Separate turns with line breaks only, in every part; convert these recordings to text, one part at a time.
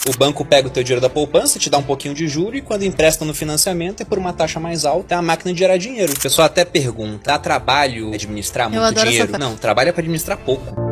O banco pega o teu dinheiro da poupança, te dá um pouquinho de juro e quando empresta no financiamento é por uma taxa mais alta, é a máquina de gerar dinheiro. O pessoal até pergunta, dá trabalho administrar muito dinheiro? Não, trabalho é para administrar pouco.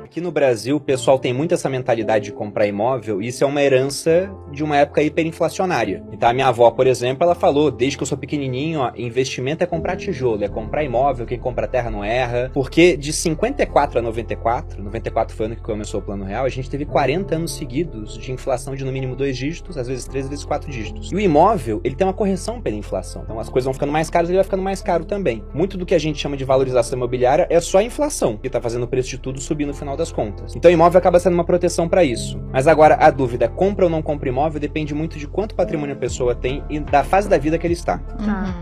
Aqui no Brasil, o pessoal tem muito essa mentalidade de comprar imóvel, e isso é uma herança de uma época hiperinflacionária. Então, a minha avó, por exemplo, ela falou, desde que eu sou pequenininho, ó, investimento é comprar tijolo, é comprar imóvel, quem compra terra não erra. Porque de 54 a 94 foi o ano que começou o Plano Real, a gente teve 40 anos seguidos de inflação de no mínimo 2 dígitos, às vezes 3, às vezes 4 dígitos. E o imóvel, ele tem uma correção pela inflação. Então, as coisas vão ficando mais caras, ele vai ficando mais caro também. Muito do que a gente chama de valorização imobiliária é só a inflação, que tá fazendo o preço de tudo subir no final das contas. Então o imóvel acaba sendo uma proteção para isso. Mas agora a dúvida, compra ou não compra imóvel, depende muito de quanto patrimônio a pessoa tem e da fase da vida que ele está.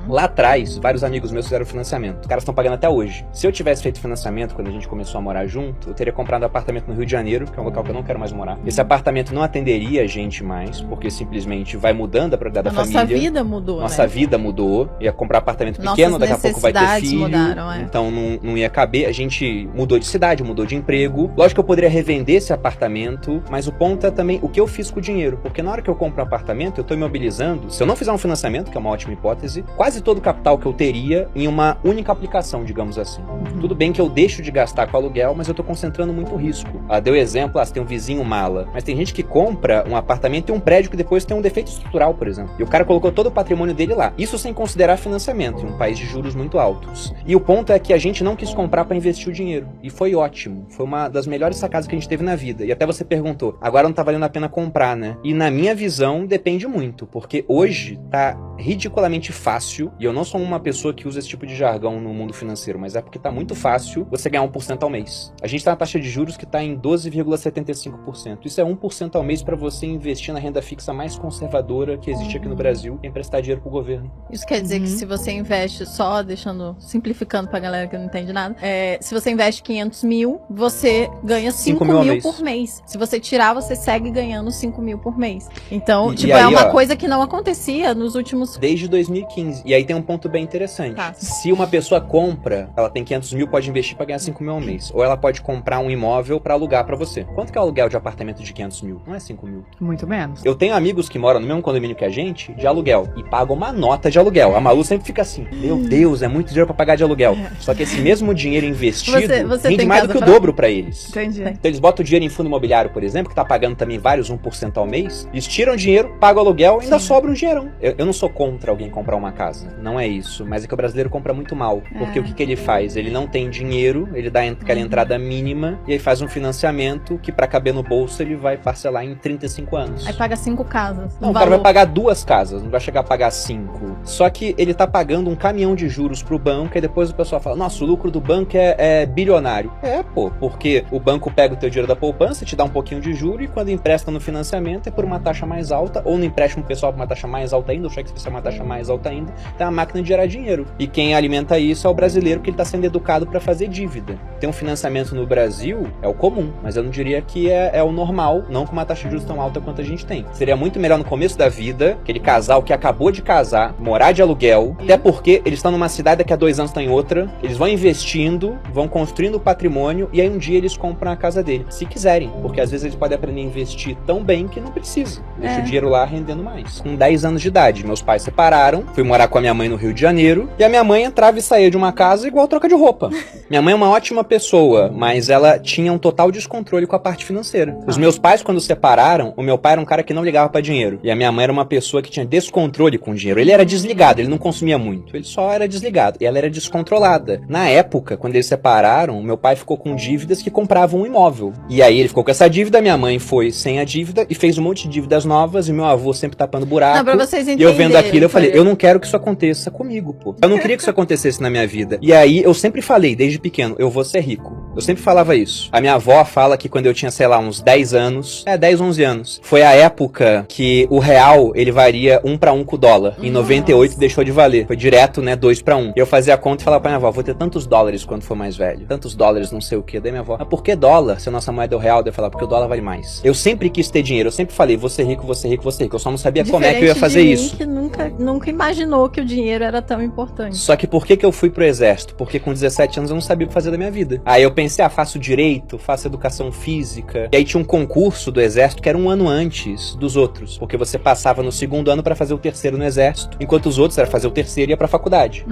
Lá atrás, vários amigos meus fizeram financiamento. Os caras estão pagando até hoje. Se eu tivesse feito financiamento quando a gente começou a morar junto, eu teria comprado um apartamento no Rio de Janeiro, que é um local que eu não quero mais morar. Esse apartamento não atenderia a gente mais, porque simplesmente vai mudando a propriedade da família.
Nossa vida mudou,
Nossa vida mudou. Ia comprar apartamento pequeno, daqui a pouco vai ter filho.
Mudaram,
então não ia caber. A gente mudou de cidade, mudou de emprego. Lógico que eu poderia revender esse apartamento, mas o ponto é também o que eu fiz com o dinheiro. Porque na hora que eu compro um apartamento, eu tô imobilizando. Se eu não fizer um financiamento, que é uma ótima hipótese, quase todo o capital que eu teria em uma única aplicação, digamos assim. Tudo bem que eu deixo de gastar com aluguel, mas eu tô concentrando muito risco. Deu exemplo, você tem um vizinho mala. Mas tem gente que compra um apartamento e um prédio que depois tem um defeito estrutural, por exemplo. E o cara colocou todo o patrimônio dele lá. Isso sem considerar financiamento, em um país de juros muito altos. E o ponto é que a gente não quis comprar para investir o dinheiro. E foi ótimo. Foi uma das melhores sacadas que a gente teve na vida. E até você perguntou, agora não tá valendo a pena comprar, né? E na minha visão, depende muito. Porque hoje tá ridiculamente fácil, e eu não sou uma pessoa que usa esse tipo de jargão no mundo financeiro, mas é porque tá muito fácil você ganhar 1% ao mês. A gente tá na taxa de juros que tá em 12,75%. Isso é 1% ao mês para você investir na renda fixa mais conservadora que existe aqui no Brasil e emprestar dinheiro pro governo.
Isso quer dizer que se você investe, só deixando, simplificando pra galera que não entende nada, se você investe 500 mil, você ganha 5 mil por mês. Se você tirar, você segue ganhando 5 mil por mês. Então, tipo, aí, é uma coisa que não acontecia nos últimos...
Desde 2015. E aí tem um ponto bem interessante. Tá. Se uma pessoa compra, ela tem 500 mil, pode investir pra ganhar 5 mil ao mês. Ou ela pode comprar um imóvel pra alugar pra você. Quanto que é o aluguel de apartamento de 500 mil? Não é 5 mil.
Muito menos.
Eu tenho amigos que moram no mesmo condomínio que a gente, de aluguel, e pagam uma nota de aluguel. A Malu sempre fica assim, meu Deus, é muito dinheiro pra pagar de aluguel. Só que esse mesmo dinheiro investido rende mais do que o dobro pra eles.
Entendi.
Então eles botam o dinheiro em fundo imobiliário, por exemplo, que tá pagando também vários 1% ao mês, eles tiram dinheiro, pagam aluguel e ainda sobra um dinheirão. Eu não sou contra alguém comprar uma casa, não é isso, mas é que o brasileiro compra muito mal, porque o que ele faz? Ele não tem dinheiro, ele dá aquela entrada mínima e aí faz um financiamento que pra caber no bolso ele vai parcelar em 35 anos.
Aí paga 5 casas.
Não, o cara vai pagar 2 casas, não vai chegar a pagar 5. Só que ele tá pagando um caminhão de juros pro banco e depois o pessoal fala, nossa, o lucro do banco é bilionário. Porque o banco pega o teu dinheiro da poupança, te dá um pouquinho de juro e quando empresta no financiamento é por uma taxa mais alta, ou no empréstimo pessoal por uma taxa mais alta ainda, ou cheque especial uma taxa mais alta ainda, tem uma máquina de gerar dinheiro. E quem alimenta isso é o brasileiro, que ele tá sendo educado para fazer dívida. Ter um financiamento no Brasil é o comum, mas eu não diria que é o normal, não com uma taxa de juros tão alta quanto a gente tem. Seria muito melhor no começo da vida, aquele casal que acabou de casar, morar de aluguel, até porque eles estão numa cidade, daqui a 2 anos estão em outra, eles vão investindo, vão construindo patrimônio e aí um dia eles compram a casa dele, se quiserem, porque às vezes eles podem aprender a investir tão bem que não precisa. Deixa o dinheiro lá rendendo mais. Com 10 anos de idade, meus pais separaram, fui morar com a minha mãe no Rio de Janeiro, e a minha mãe entrava e saía de uma casa igual troca de roupa. Minha mãe é uma ótima pessoa, mas ela tinha um total descontrole com a parte financeira. Os meus pais, quando separaram, o meu pai era um cara que não ligava pra dinheiro, e a minha mãe era uma pessoa que tinha descontrole com dinheiro. Ele era desligado, ele não consumia muito, ele só era desligado, e ela era descontrolada. Na época, quando eles separaram, o meu pai ficou com dívidas que compravam um imóvel. E aí ele ficou com essa dívida, minha mãe foi sem a dívida e fez um monte de dívidas novas, e meu avô sempre tapando buraco.
Não, pra vocês entenderem,
e eu vendo aquilo, eu falei, eu não quero que isso aconteça comigo, pô. Eu não queria que isso acontecesse na minha vida. E aí eu sempre falei, desde pequeno, eu vou ser rico. Eu sempre falava isso. A minha avó fala que quando eu tinha, sei lá, uns 10 anos, 10, 11 anos, foi a época que o real, ele varia 1 para 1 com o dólar. Em 98 deixou de valer. Foi direto, né, 2 para 1. Eu fazia a conta e falava pra minha avó, vou ter tantos dólares quando for mais velho. Tantos dólares, não sei o que. Daí minha avó, mas por que dólar? Se a nossa moeda é o real, daí eu falava, porque o dólar vale mais. Eu sempre quis ter dinheiro. Eu sempre falei, vou ser rico, vou ser rico, vou ser rico. Eu só não sabia como é que eu ia fazer isso.
Que nunca imaginou que o dinheiro era tão importante.
Só que por que eu fui pro exército? Porque com 17 anos eu não sabia o que fazer da minha vida. Aí eu pensei, faço direito, faço educação física. E aí tinha um concurso do exército que era um ano antes dos outros. Porque você passava no segundo ano pra fazer o terceiro no exército, enquanto os outros era fazer o terceiro e ia pra faculdade.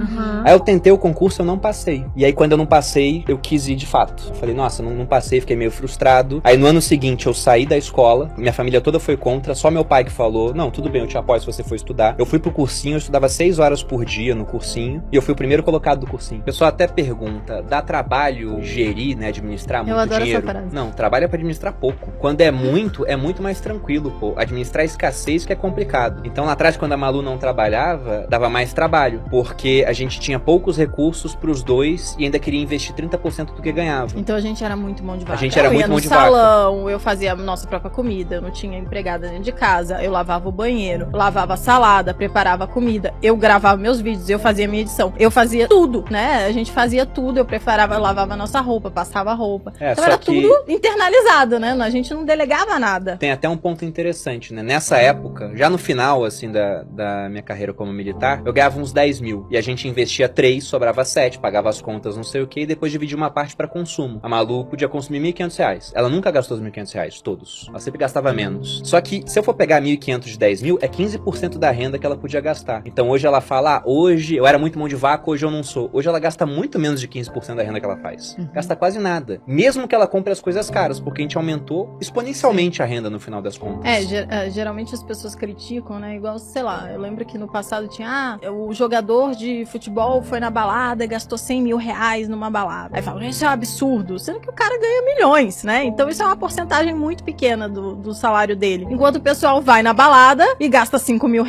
Aí eu tentei o concurso, eu não passei. E aí quando eu não passei, eu quis ir de fato. Eu falei, nossa, não passei, fiquei meio frustrado. Aí no ano seguinte eu saí da escola, minha família toda foi contra, só meu pai que falou, não, tudo bem, eu te apoio se você for estudar. Eu fui pro cursinho, eu estudava 6 horas por dia no cursinho, e eu fui o primeiro colocado do cursinho. O pessoal até pergunta, dá trabalho gerir, né, administrar muito dinheiro?
Eu adoro essa frase.
Não, trabalho é pra administrar pouco. Quando é muito mais tranquilo, pô. Administrar escassez que é complicado. Então lá atrás, quando a Malu não trabalhava, dava mais trabalho, porque a gente tinha poucos recursos pros dois e ainda queria investir 30% do que ganhava.
Então a gente era muito mão de vaca.
A gente era muito mão de vaca.
Eu ia no salão, eu fazia a nossa própria comida, eu não tinha empregada dentro de casa, eu lavava o banheiro, lavava a salada, preparava a comida, eu gravava meus vídeos, eu fazia minha edição, eu fazia tudo, né? A gente fazia tudo, eu preparava, eu lavava a nossa roupa, passava a roupa. Então era tudo internalizado, né? A gente não delegava nada.
Tem até um ponto interessante, né? Nessa época, já no final, assim, da minha carreira como militar, eu ganhava uns 10 mil. E a gente investia 3, sobrava 7, pagava as contas, não sei o que, e depois dividia uma parte pra consumo. A Malu podia consumir R$1.500. Ela nunca gastou os R$1.500, todos. Ela sempre gastava menos. Só que, se eu for pegar 1.500 de 10 mil, é 15% da renda que ela podia gastar. Então hoje ela fala, hoje eu era muito mão de vaca, hoje eu não sou. Hoje ela gasta muito menos de 15% da renda que ela faz. Gasta quase nada. Mesmo que ela compre as coisas caras, porque a gente aumentou exponencialmente a renda no final das contas.
Geralmente as pessoas criticam, né? Igual, sei lá, eu lembro que no passado tinha, o jogador de futebol foi na balada e gastou R$100 mil numa balada. Aí falam, isso é um absurdo, sendo que o cara ganha milhões, né? Então isso é uma porcentagem muito pequena do salário dele. Enquanto o pessoal vai na balada e gasta R$5 mil,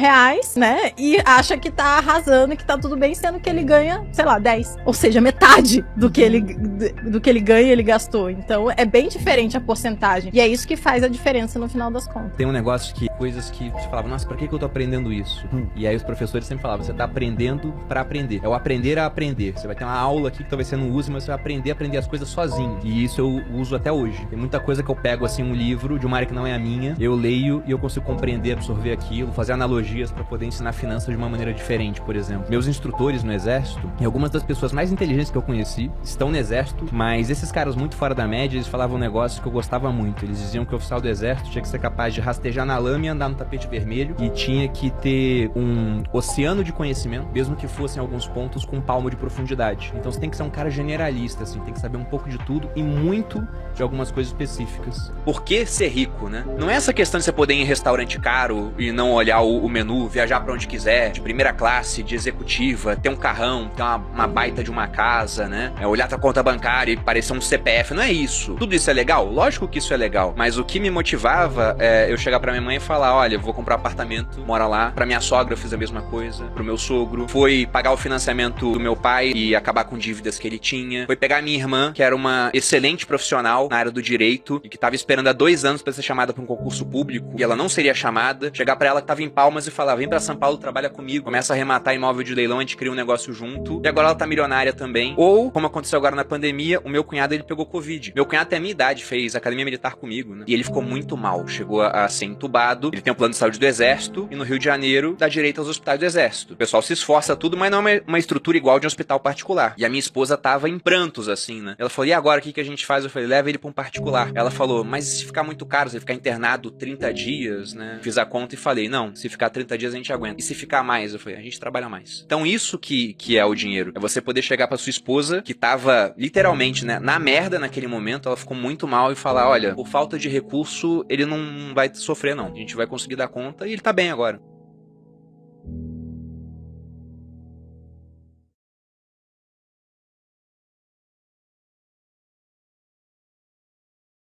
né? E acha que tá arrasando, que tá tudo bem, sendo que ele ganha, sei lá, 10. Ou seja, metade do que ele ganha, ele gastou. Então é bem diferente a porcentagem. E é isso que faz a diferença no final das contas.
Tem um negócio que, coisas que você falava, nossa, pra que eu tô aprendendo isso? E aí os professores sempre falavam, você tá aprendendo pra aprender. É o aprender a aprender. Você vai ter uma aula aqui que talvez você não use, mas você vai aprender as coisas sozinho. E isso eu uso até hoje. Tem muita coisa que eu pego, assim, um livro de uma área que não é a minha, eu leio e eu consigo compreender, absorver aquilo, fazer analogias pra poder ensinar finanças de uma maneira diferente, por exemplo. Meus instrutores no exército, e algumas das pessoas mais inteligentes que eu conheci, estão no exército, mas esses caras muito fora da média, eles falavam um negócio que eu gostava muito. Eles diziam que o oficial do exército tinha que ser capaz de rastejar na lama e andar no tapete vermelho, e tinha que ter um oceano de conhecimento, mesmo que fossem alguns pontos com um palmo de profundidade. Então você tem que ser um cara generalista, assim, tem que saber um pouco de tudo e muito de algumas coisas específicas. Por que ser rico, né? Não é essa questão de você poder ir em restaurante caro e não olhar o menu, viajar pra onde quiser, de primeira classe, de executiva, ter um carrão, ter uma baita de uma casa, né? Olhar tua conta bancária e parecer um CPF, não é isso. Tudo isso é legal? Lógico que isso é legal, mas o que me motivava é eu chegar pra minha mãe e falar, olha, eu vou comprar um apartamento, mora lá. Pra minha sogra eu fiz a mesma coisa, pro meu sogro. Foi pagar o financiamento do meu pai e acabar com dívidas que ele tinha. Foi pegar a minha irmã, que era uma excelente profissional na área do direito e que tava esperando há 2 anos pra ser chamada pra um concurso público e ela não seria chamada. Chegar pra ela que tava em Palmas e falar, vem pra São Paulo, trabalha comigo. Começa a arrematar imóvel de leilão, a gente cria um negócio junto. E agora ela tá milionária também. Ou, como aconteceu agora na pandemia, o meu cunhado, ele pegou Covid. Meu cunhado tem a minha idade, fez academia militar comigo, né? E ele ficou muito mal. Chegou a ser entubado. Ele tem um plano de saúde do Exército e no Rio de Janeiro dá direito aos hospitais do Exército. O pessoal se esforça tudo, mas não é uma estrutura igual de um hospital particular. E a minha esposa tava em prantos, assim, né? Ela falou, e agora, o que a gente faz? Eu falei, leva ele pra um particular. Ela falou, mas se ficar muito caro, se ele ficar internado 30 dias, né? Fiz a conta e falei, não, se ficar 30 dias a gente aguenta. E se ficar mais? Eu falei, a gente trabalha mais. Então isso que é o dinheiro. É você poder chegar pra sua esposa, que tava literalmente, né, na merda naquele momento, ela ficou muito mal e falar, olha, por falta de recurso, ele não vai sofrer, não. A gente vai conseguir dar conta e ele tá bem agora.